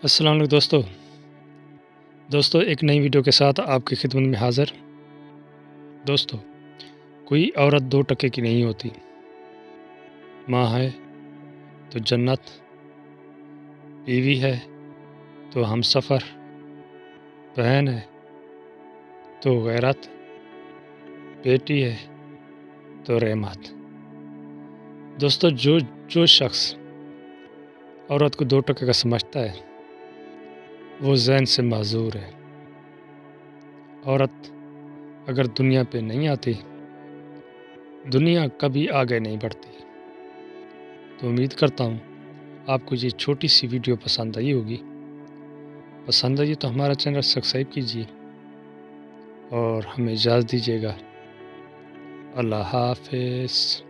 السلام علیکم دوستو ایک نئی ویڈیو کے ساتھ آپ کی خدمت میں حاضر۔ دوستو کوئی عورت دو ٹکے کی نہیں ہوتی۔ ماں ہے تو جنت، بیوی ہے تو ہم سفر، بہن ہے تو غیرت، بیٹی ہے تو رحمت۔ دوستو جو شخص عورت کو دو ٹکے کا سمجھتا ہے وہ ذہن سے معذور ہے۔ عورت اگر دنیا پہ نہیں آتی دنیا کبھی آگے نہیں بڑھتی۔ تو امید کرتا ہوں آپ کو یہ چھوٹی سی ویڈیو پسند آئی ہوگی۔ پسند آئی تو ہمارا چینل سبسکرائب کیجیے اور ہمیں اجازت دیجیے گا۔ اللہ حافظ۔